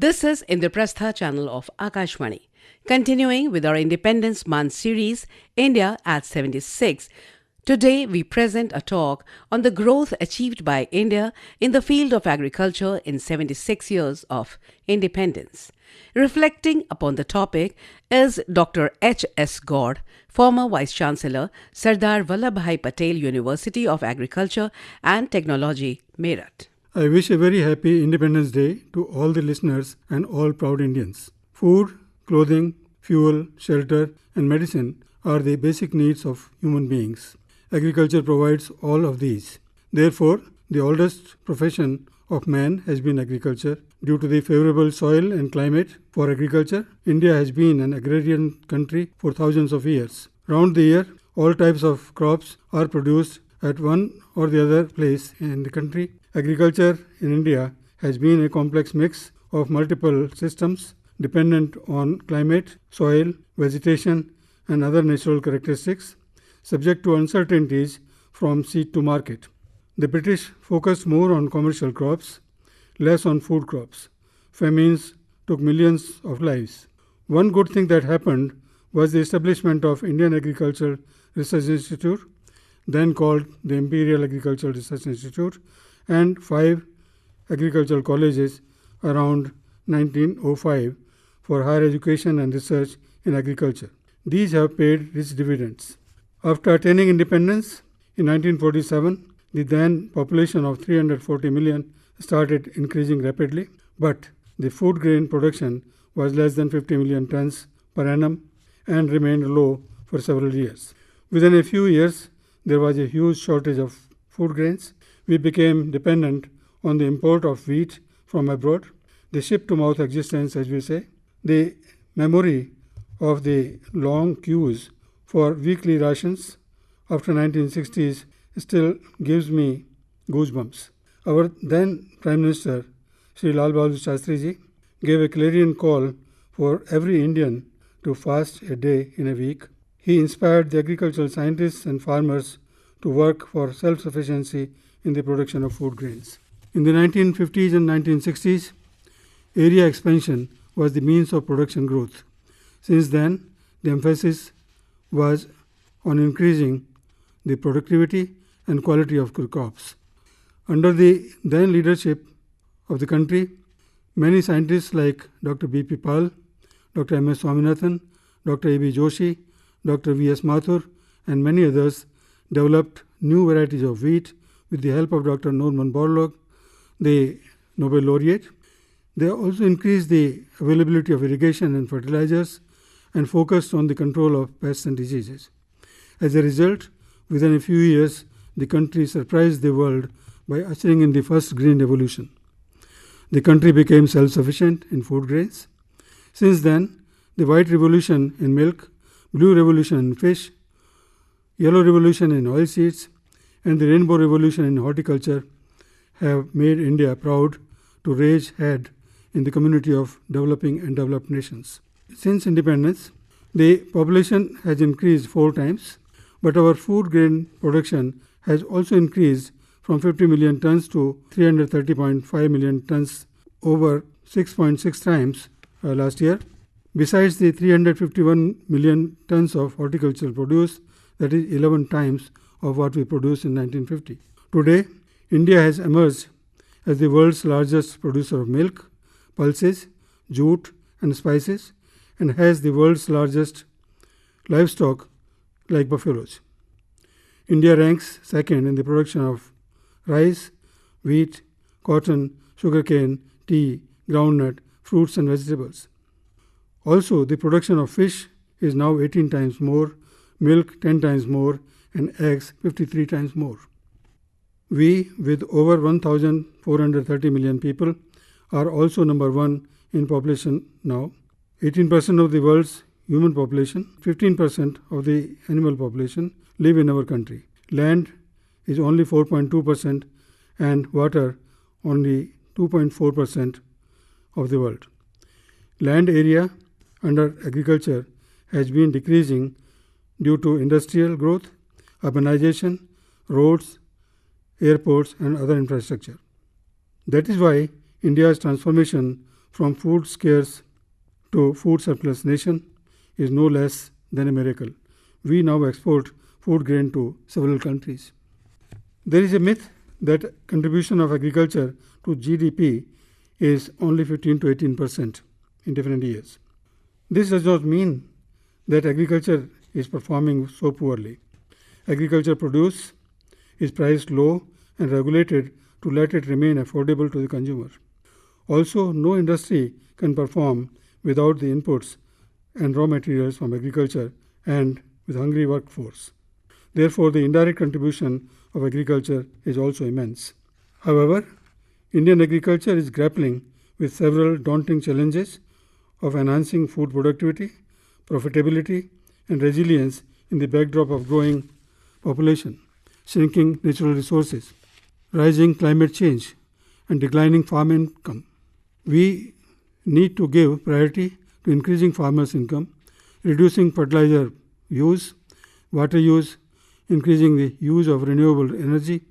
This is Indraprastha channel of Akashvani. Continuing with our Independence Month series, India at 76. Today we present a talk on the growth achieved by India in the field of agriculture in 76 years of independence. Reflecting upon the topic is Dr. H.S. Gaur, former Vice Chancellor, Sardar Vallabhbhai Patel University of Agriculture and Technology, Meerut. I wish a very happy Independence Day to all the listeners and all proud Indians. Food, clothing, fuel, shelter and medicine are the basic needs of human beings. Agriculture provides all of these. Therefore, the oldest profession of man has been agriculture. Due to the favorable soil and climate for agriculture, India has been an agrarian country for thousands of years. Round the year, all types of crops are produced at one or the other place in the country. Agriculture in India has been a complex mix of multiple systems dependent on climate, soil, vegetation and other natural characteristics, subject to uncertainties from seed to market. The British focused more on commercial crops, less on food crops. Famines took millions of lives. One good thing that happened was the establishment of Indian Agricultural Research Institute, then called the Imperial Agricultural Research Institute, and 5 agricultural colleges around 1905 for higher education and research in agriculture. These have paid rich dividends. After attaining independence in 1947, the then population of 340 million started increasing rapidly, but the food grain production was less than 50 million tons per annum and remained low for several years. Within a few years, there was a huge shortage of food grains. We became dependent on the import of wheat from abroad, the ship-to-mouth existence, as we say. The memory of the long queues for weekly rations after 1960s still gives me goosebumps. Our then Prime Minister, Sri Lal Bahadur Shastri ji, gave a clarion call for every Indian to fast a day in a week. He inspired the agricultural scientists and farmers to work for self-sufficiency in the production of food grains. In the 1950s and 1960s, area expansion was the means of production growth. Since then, the emphasis was on increasing the productivity and quality of crops. Under the then leadership of the country, many scientists like Dr. B.P. Pal, Dr. M.S. Swaminathan, Dr. A.B. Joshi, Dr. V.S. Mathur and many others developed new varieties of wheat with the help of Dr. Norman Borlaug, the Nobel laureate. They also increased the availability of irrigation and fertilizers and focused on the control of pests and diseases. As a result, within a few years, the country surprised the world by ushering in the first green revolution. The country became self-sufficient in food grains. Since then, the white revolution in milk, blue revolution in fish, yellow revolution in oilseeds, and the rainbow revolution in horticulture have made India proud to raise head in the community of developing and developed nations. Since independence, the population has increased 4 times, but our food grain production has also increased from 50 million tons to 330.5 million tons, over 6.6 times last year. Besides the 351 million tons of horticultural produce, that is 11 times of what we produced in 1950. Today, India has emerged as the world's largest producer of milk, pulses, jute and spices, and has the world's largest livestock like buffaloes. India ranks second in the production of rice, wheat, cotton, sugarcane, tea, groundnut, fruits and vegetables. Also, the production of fish is now 18 times more, milk 10 times more, and eggs 53 times more. We, with over 1,430 million people, are also number 1 in population now. 18% of the world's human population, 15% of the animal population live in our country. Land is only 4.2% and water only 2.4% of the world. Land area under agriculture has been decreasing due to industrial growth, urbanization, roads, airports and other infrastructure. That is why India's transformation from food scarce to food surplus nation is no less than a miracle. We now export food grain to several countries. There is a myth that contribution of agriculture to GDP is only 15 to 18% in different years. This does not mean that agriculture is performing so poorly. Agriculture produce is priced low and regulated to let it remain affordable to the consumer. Also, no industry can perform without the inputs and raw materials from agriculture and with hungry workforce. Therefore, the indirect contribution of agriculture is also immense. However, Indian agriculture is grappling with several daunting challenges of enhancing food productivity, profitability, and resilience in the backdrop of growing population, shrinking natural resources, rising climate change, and declining farm income. We need to give priority to increasing farmers' income, reducing fertilizer use, water use, increasing the use of renewable energy,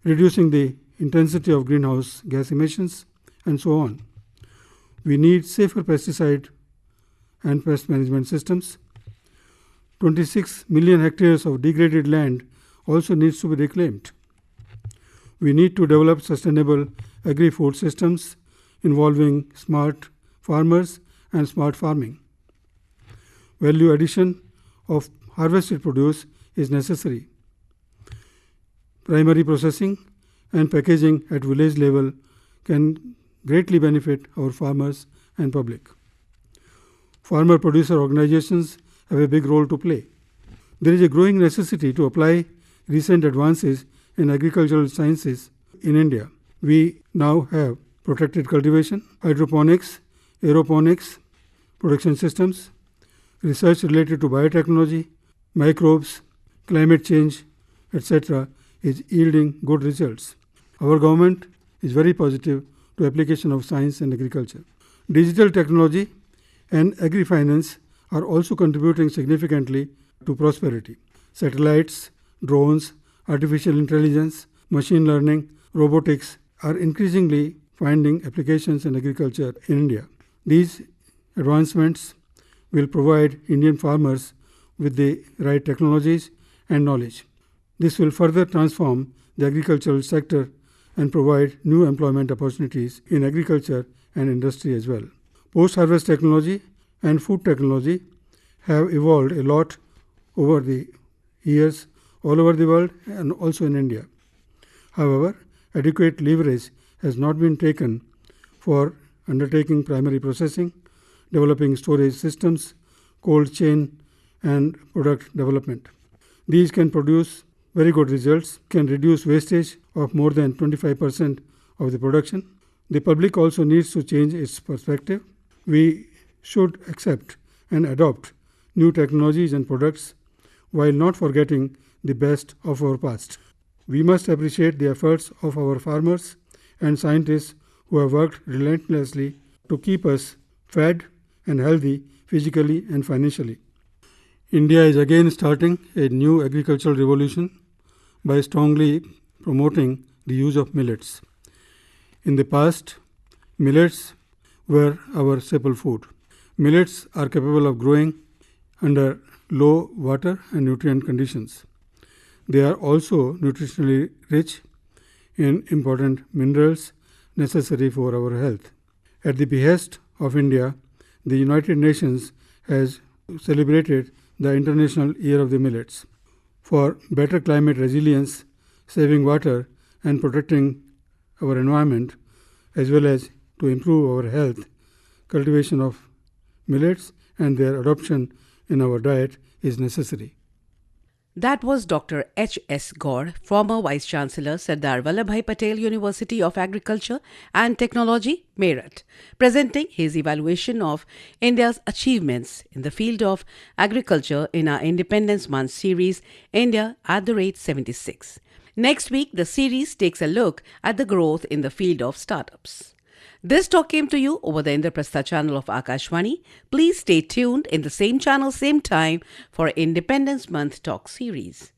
reducing the intensity of greenhouse gas emissions, and so on. We need safer pesticide and pest management systems. 26 million hectares of degraded land also needs to be reclaimed. We need to develop sustainable agri-food systems involving smart farmers and smart farming. Value addition of harvested produce is necessary. Primary processing and packaging at village level can greatly benefit our farmers and public. Farmer producer organizations have a big role to play. There is a growing necessity to apply recent advances in agricultural sciences in India. We now have protected cultivation, hydroponics, aeroponics, production systems, research related to biotechnology, microbes, climate change, etc. is yielding good results. Our government is very positive to application of science and agriculture. Digital technology and agri-finance are also contributing significantly to prosperity. Satellites, drones, artificial intelligence, machine learning, robotics are increasingly finding applications in agriculture in India. These advancements will provide Indian farmers with the right technologies and knowledge. This will further transform the agricultural sector and provide new employment opportunities in agriculture and industry as well. Post-harvest technology and food technology have evolved a lot over the years all over the world and also in India. However, adequate leverage has not been taken for undertaking primary processing, developing storage systems, cold chain, and product development. These can produce very good results, can reduce wastage of more than 25% of the production. The public also needs to change its perspective. We should accept and adopt new technologies and products while not forgetting the best of our past. We must appreciate the efforts of our farmers and scientists who have worked relentlessly to keep us fed and healthy physically and financially. India is again starting a new agricultural revolution by strongly promoting the use of millets. In the past, millets were our staple food. Millets are capable of growing under low water and nutrient conditions. They are also nutritionally rich in important minerals necessary for our health. At the behest of India, the United Nations has celebrated the International Year of the Millets. For better climate resilience, saving water and protecting our environment, as well as to improve our health, cultivation of millets and their adoption in our diet is necessary. That was Dr. H.S. Gaur, former Vice Chancellor, Sardar Vallabhbhai Patel University of Agriculture and Technology, Meerut, presenting his evaluation of India's achievements in the field of agriculture in our Independence Month series, India at the rate 76. Next week, the series takes a look at the growth in the field of startups. This talk came to you over the Indraprastha channel of Akashvani. Please stay tuned in the same channel, same time for Independence Month talk series.